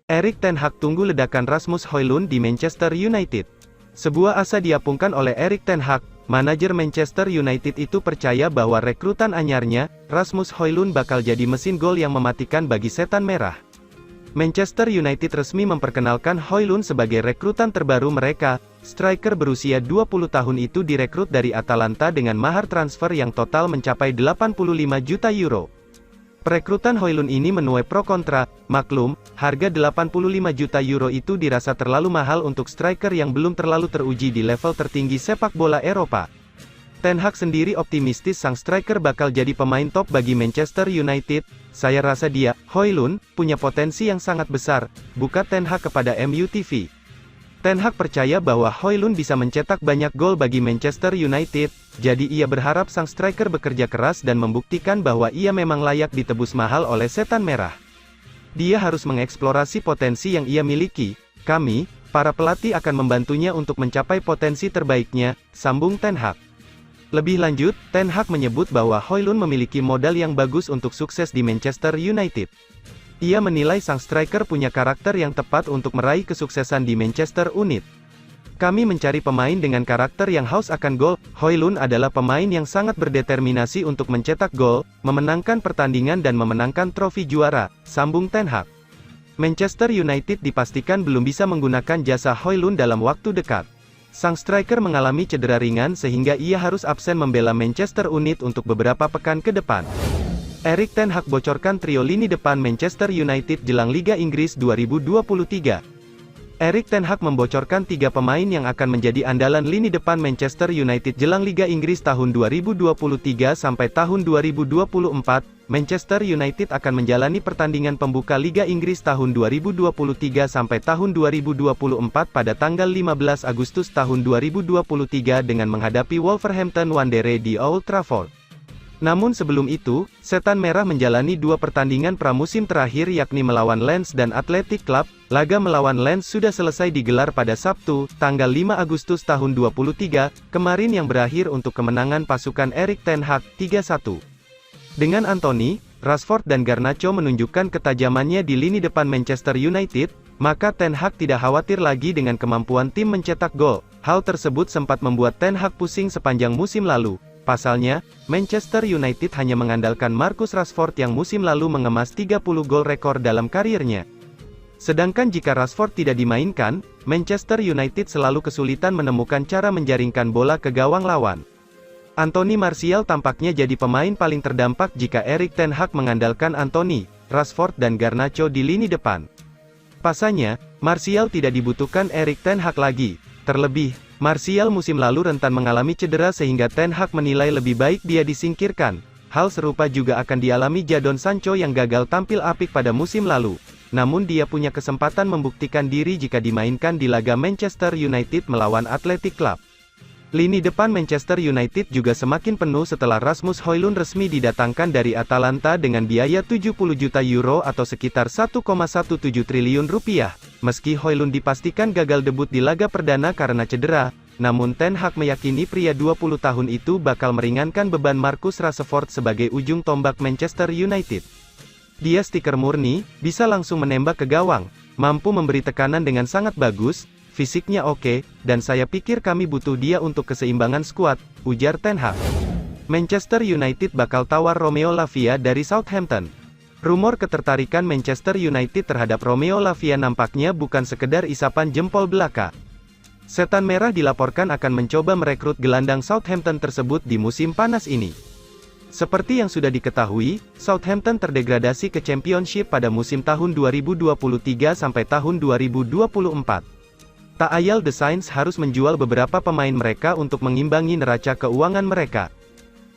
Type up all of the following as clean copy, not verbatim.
Erik ten Hag tunggu ledakan Rasmus Højlund di Manchester United. Sebuah asa diapungkan oleh Erik ten Hag, manajer Manchester United itu percaya bahwa rekrutan anyarnya, Rasmus Højlund bakal jadi mesin gol yang mematikan bagi setan merah. Manchester United resmi memperkenalkan Højlund sebagai rekrutan terbaru mereka. Striker berusia 20 tahun itu direkrut dari Atalanta dengan mahar transfer yang total mencapai 85 juta euro. Perekrutan Højlund ini menuai pro kontra. Maklum, harga 85 juta euro itu dirasa terlalu mahal untuk striker yang belum terlalu teruji di level tertinggi sepak bola Eropa. Ten Hag sendiri optimistis sang striker bakal jadi pemain top bagi Manchester United. Saya rasa dia, Højlund, punya potensi yang sangat besar, buka Ten Hag kepada MU TV. Ten Hag percaya bahwa Højlund bisa mencetak banyak gol bagi Manchester United, jadi ia berharap sang striker bekerja keras dan membuktikan bahwa ia memang layak ditebus mahal oleh setan merah. Dia harus mengeksplorasi potensi yang ia miliki. Kami, para pelatih akan membantunya untuk mencapai potensi terbaiknya, sambung Ten Hag. Lebih lanjut, Ten Hag menyebut bahwa Højlund memiliki modal yang bagus untuk sukses di Manchester United. Ia menilai sang striker punya karakter yang tepat untuk meraih kesuksesan di Manchester United. Kami mencari pemain dengan karakter yang haus akan gol. Højlund adalah pemain yang sangat berdeterminasi untuk mencetak gol, memenangkan pertandingan dan memenangkan trofi juara, sambung Ten Hag. Manchester United dipastikan belum bisa menggunakan jasa Højlund dalam waktu dekat. Sang striker mengalami cedera ringan sehingga ia harus absen membela Manchester United untuk beberapa pekan ke depan. Erik ten Hag bocorkan trio lini depan Manchester United jelang Liga Inggris 2023. Erik ten Hag membocorkan 3 pemain yang akan menjadi andalan lini depan Manchester United jelang Liga Inggris tahun 2023 sampai tahun 2024. Manchester United akan menjalani pertandingan pembuka Liga Inggris tahun 2023 sampai tahun 2024 pada tanggal 15 Agustus tahun 2023 dengan menghadapi Wolverhampton Wanderers di Old Trafford. Namun sebelum itu, setan merah menjalani 2 pertandingan pramusim terakhir yakni melawan Lens dan Athletic Club. Laga melawan Lens sudah selesai digelar pada Sabtu, tanggal 5 Agustus tahun 2023, kemarin yang berakhir untuk kemenangan pasukan Erik ten Hag, 3-1. Dengan Anthony, Rashford dan Garnacho menunjukkan ketajamannya di lini depan Manchester United, maka Ten Hag tidak khawatir lagi dengan kemampuan tim mencetak gol. Hal tersebut sempat membuat Ten Hag pusing sepanjang musim lalu. Pasalnya, Manchester United hanya mengandalkan Marcus Rashford yang musim lalu mengemas 30 gol rekor dalam karirnya. Sedangkan jika Rashford tidak dimainkan, Manchester United selalu kesulitan menemukan cara menjaringkan bola ke gawang lawan. Anthony Martial tampaknya jadi pemain paling terdampak jika Erik ten Hag mengandalkan Anthony, Rashford dan Garnacho di lini depan. Pasalnya, Martial tidak dibutuhkan Erik ten Hag lagi. Terlebih, Martial musim lalu rentan mengalami cedera sehingga Ten Hag menilai lebih baik dia disingkirkan. Hal serupa juga akan dialami Jadon Sancho yang gagal tampil apik pada musim lalu. Namun dia punya kesempatan membuktikan diri jika dimainkan di laga Manchester United melawan Athletic Club. Lini depan Manchester United juga semakin penuh setelah Rasmus Højlund resmi didatangkan dari Atalanta dengan biaya 70 juta euro atau sekitar 1,17 triliun rupiah. Meski Højlund dipastikan gagal debut di laga perdana karena cedera, namun Ten Hag meyakini pria 20 tahun itu bakal meringankan beban Marcus Rashford sebagai ujung tombak Manchester United. Dia stiker murni, bisa langsung menembak ke gawang, mampu memberi tekanan dengan sangat bagus, fisiknya oke, dan saya pikir kami butuh dia untuk keseimbangan skuad, ujar Ten Hag. Manchester United bakal tawar Romeo Lavia dari Southampton. Rumor ketertarikan Manchester United terhadap Romeo Lavia nampaknya bukan sekedar isapan jempol belaka. Setan Merah dilaporkan akan mencoba merekrut gelandang Southampton tersebut di musim panas ini. Seperti yang sudah diketahui, Southampton terdegradasi ke Championship pada musim tahun 2023 sampai tahun 2024. Tak ayal The Saints harus menjual beberapa pemain mereka untuk mengimbangi neraca keuangan mereka.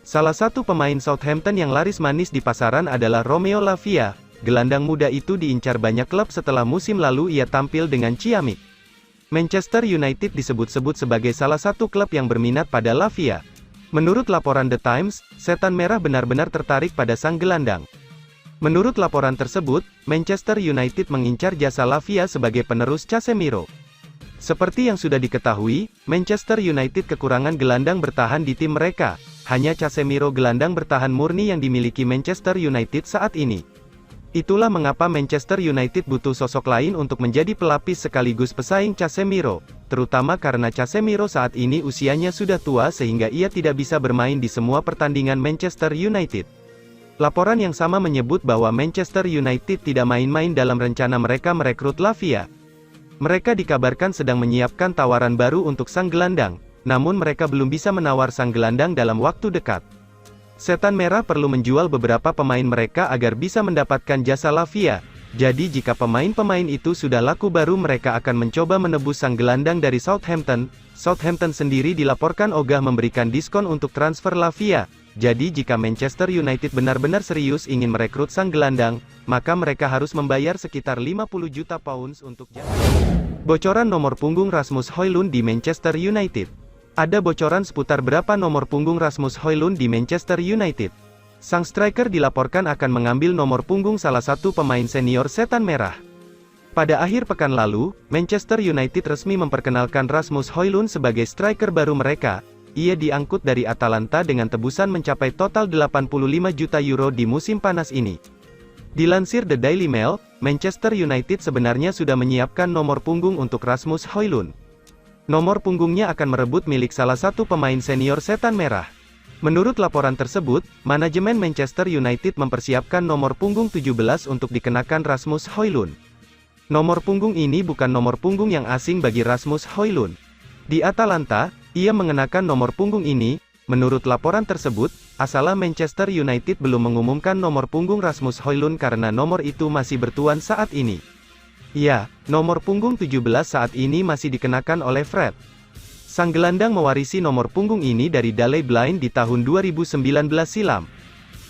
Salah satu pemain Southampton yang laris manis di pasaran adalah Romeo Lavia. Gelandang muda itu diincar banyak klub setelah musim lalu ia tampil dengan ciamik. Manchester United disebut-sebut sebagai salah satu klub yang berminat pada Lavia. Menurut laporan The Times, Setan Merah benar-benar tertarik pada sang gelandang. Menurut laporan tersebut, Manchester United mengincar jasa Lavia sebagai penerus Casemiro. Seperti yang sudah diketahui, Manchester United kekurangan gelandang bertahan di tim mereka. Hanya Casemiro gelandang bertahan murni yang dimiliki Manchester United saat ini. Itulah mengapa Manchester United butuh sosok lain untuk menjadi pelapis sekaligus pesaing Casemiro, terutama karena Casemiro saat ini usianya sudah tua sehingga ia tidak bisa bermain di semua pertandingan Manchester United. Laporan yang sama menyebut bahwa Manchester United tidak main-main dalam rencana mereka merekrut Lavia. Mereka dikabarkan sedang menyiapkan tawaran baru untuk sang gelandang, namun mereka belum bisa menawar sang gelandang dalam waktu dekat. Setan Merah perlu menjual beberapa pemain mereka agar bisa mendapatkan jasa Lavia. Jadi jika pemain-pemain itu sudah laku baru mereka akan mencoba menebus sang gelandang dari Southampton. Southampton sendiri dilaporkan ogah memberikan diskon untuk transfer Lavia. Jadi jika Manchester United benar-benar serius ingin merekrut sang gelandang, maka mereka harus membayar sekitar 50 juta pounds untuk jasa. Bocoran nomor punggung Rasmus Højlund di Manchester United. Ada bocoran seputar berapa nomor punggung Rasmus Højlund di Manchester United. Sang striker dilaporkan akan mengambil nomor punggung salah satu pemain senior Setan Merah. Pada akhir pekan lalu, Manchester United resmi memperkenalkan Rasmus Højlund sebagai striker baru mereka. Ia diangkut dari Atalanta dengan tebusan mencapai total 85 juta euro di musim panas ini. Dilansir The Daily Mail, Manchester United sebenarnya sudah menyiapkan nomor punggung untuk Rasmus Højlund. Nomor punggungnya akan merebut milik salah satu pemain senior Setan Merah. Menurut laporan tersebut, manajemen Manchester United mempersiapkan nomor punggung 17 untuk dikenakan Rasmus Højlund. Nomor punggung ini bukan nomor punggung yang asing bagi Rasmus Højlund. Di Atalanta, ia mengenakan nomor punggung ini. Menurut laporan tersebut, asalnya Manchester United belum mengumumkan nomor punggung Rasmus Højlund karena nomor itu masih bertuan saat ini. Ya, nomor punggung 17 saat ini masih dikenakan oleh Fred. Sang gelandang mewarisi nomor punggung ini dari Daley Blind di tahun 2019 silam.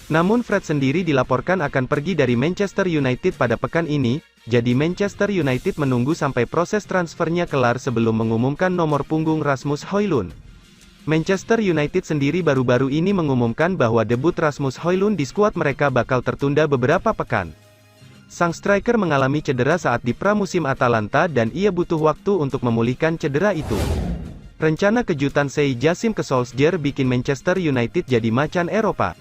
Namun Fred sendiri dilaporkan akan pergi dari Manchester United pada pekan ini, jadi Manchester United menunggu sampai proses transfernya kelar sebelum mengumumkan nomor punggung Rasmus Højlund. Manchester United sendiri baru-baru ini mengumumkan bahwa debut Rasmus Højlund di skuad mereka bakal tertunda beberapa pekan. Sang striker mengalami cedera saat di pramusim Atalanta dan ia butuh waktu untuk memulihkan cedera itu. Rencana kejutan Sey Jassim ke Solskjaer bikin Manchester United jadi macan Eropa.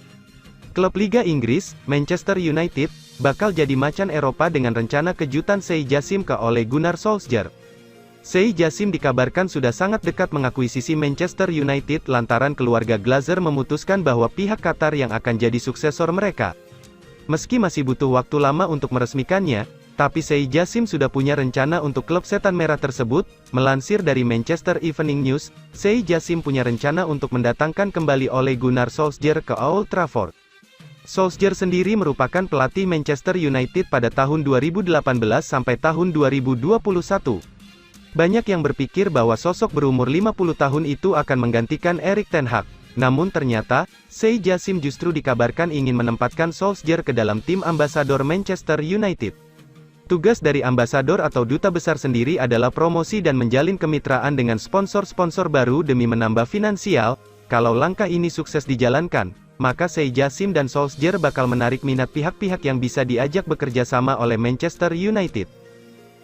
Klub Liga Inggris, Manchester United, bakal jadi macan Eropa dengan rencana kejutan Sey Jassim ke Ole Gunnar Solskjaer. Sey Jassim dikabarkan sudah sangat dekat mengakuisisi Manchester United lantaran keluarga Glazer memutuskan bahwa pihak Qatar yang akan jadi suksesor mereka. Meski masih butuh waktu lama untuk meresmikannya, tapi Sey Jassim sudah punya rencana untuk klub Setan Merah tersebut. Melansir dari Manchester Evening News, Sey Jassim punya rencana untuk mendatangkan kembali Ole Gunnar Solskjaer ke Old Trafford. Solskjaer sendiri merupakan pelatih Manchester United pada tahun 2018 sampai tahun 2021. Banyak yang berpikir bahwa sosok berumur 50 tahun itu akan menggantikan Erik ten Hag. Namun ternyata, Sey Jassim justru dikabarkan ingin menempatkan Solskjaer ke dalam tim ambasador Manchester United. Tugas dari ambasador atau duta besar sendiri adalah promosi dan menjalin kemitraan dengan sponsor-sponsor baru demi menambah finansial. Kalau langkah ini sukses dijalankan, maka Sey Jassim dan Solskjaer bakal menarik minat pihak-pihak yang bisa diajak bekerja sama oleh Manchester United.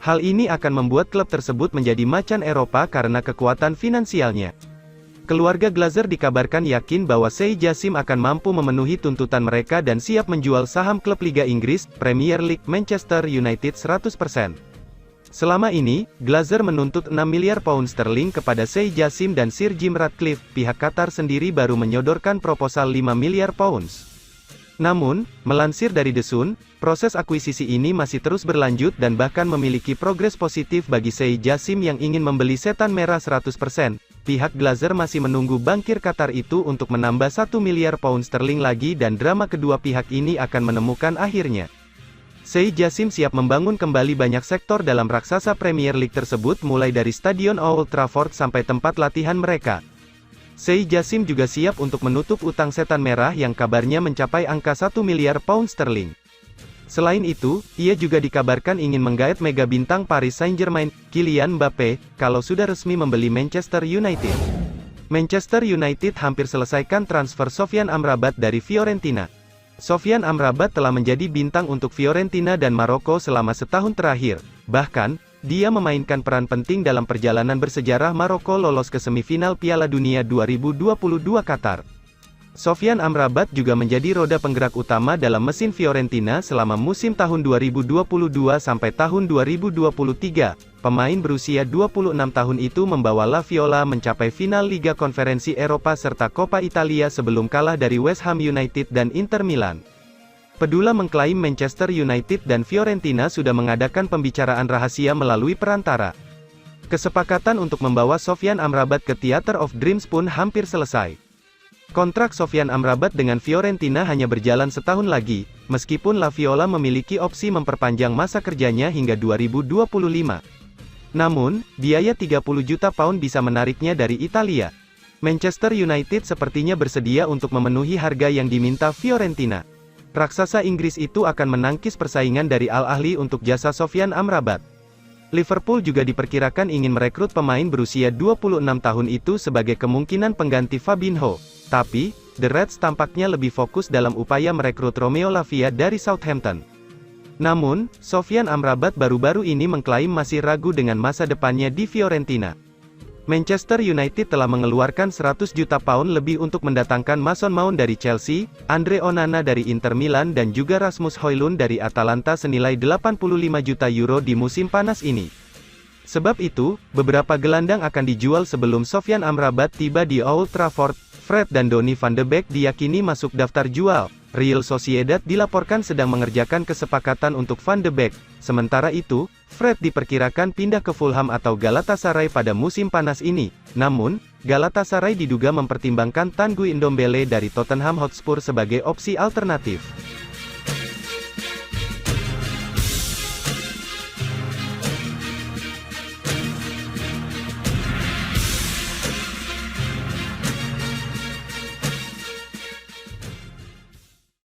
Hal ini akan membuat klub tersebut menjadi macan Eropa karena kekuatan finansialnya. Keluarga Glazer dikabarkan yakin bahwa Sey Jassim akan mampu memenuhi tuntutan mereka dan siap menjual saham klub Liga Inggris, Premier League Manchester United 100%. Selama ini, Glazer menuntut 6 miliar pound sterling kepada Sey Jassim dan Sir Jim Ratcliffe. Pihak Qatar sendiri baru menyodorkan proposal 5 miliar pounds. Namun, melansir dari The Sun, proses akuisisi ini masih terus berlanjut dan bahkan memiliki progres positif bagi Sey Jassim yang ingin membeli Setan Merah 100%. Pihak Glazer masih menunggu bankir Qatar itu untuk menambah 1 miliar pound sterling lagi dan drama kedua pihak ini akan menemukan akhirnya. Sey Jassim siap membangun kembali banyak sektor dalam raksasa Premier League tersebut mulai dari Stadion Old Trafford sampai tempat latihan mereka. Sey Jassim juga siap untuk menutup utang Setan Merah yang kabarnya mencapai angka 1 miliar pound sterling. Selain itu, ia juga dikabarkan ingin menggait mega bintang Paris Saint-Germain, Kylian Mbappe, kalau sudah resmi membeli Manchester United. Manchester United hampir selesaikan transfer Sofyan Amrabat dari Fiorentina. Sofyan Amrabat telah menjadi bintang untuk Fiorentina dan Maroko selama setahun terakhir. Bahkan, dia memainkan peran penting dalam perjalanan bersejarah Maroko lolos ke semifinal Piala Dunia 2022 Qatar. Sofyan Amrabat juga menjadi roda penggerak utama dalam mesin Fiorentina selama musim tahun 2022 sampai tahun 2023. Pemain berusia 26 tahun itu membawa La Viola mencapai final Liga Konferensi Eropa serta Coppa Italia sebelum kalah dari West Ham United dan Inter Milan. Pedula mengklaim Manchester United dan Fiorentina sudah mengadakan pembicaraan rahasia melalui perantara. Kesepakatan untuk membawa Sofyan Amrabat ke Theatre of Dreams pun hampir selesai. Kontrak Sofyan Amrabat dengan Fiorentina hanya berjalan setahun lagi, meskipun La Viola memiliki opsi memperpanjang masa kerjanya hingga 2025. Namun, biaya 30 juta pound bisa menariknya dari Italia. Manchester United sepertinya bersedia untuk memenuhi harga yang diminta Fiorentina. Raksasa Inggris itu akan menangkis persaingan dari Al Ahly untuk jasa Sofyan Amrabat. Liverpool juga diperkirakan ingin merekrut pemain berusia 26 tahun itu sebagai kemungkinan pengganti Fabinho. Tapi, The Reds tampaknya lebih fokus dalam upaya merekrut Romeo Lavia dari Southampton. Namun, Sofyan Amrabat baru-baru ini mengklaim masih ragu dengan masa depannya di Fiorentina. Manchester United telah mengeluarkan 100 juta pound lebih untuk mendatangkan Mason Mount dari Chelsea, Andre Onana dari Inter Milan dan juga Rasmus Højlund dari Atalanta senilai 85 juta euro di musim panas ini. Sebab itu, beberapa gelandang akan dijual sebelum Sofyan Amrabat tiba di Old Trafford. Fred dan Donny van de Beek diyakini masuk daftar jual. Real Sociedad dilaporkan sedang mengerjakan kesepakatan untuk Van de Beek. Sementara itu, Fred diperkirakan pindah ke Fulham atau Galatasaray pada musim panas ini. Namun, Galatasaray diduga mempertimbangkan Tanguy Ndombele dari Tottenham Hotspur sebagai opsi alternatif.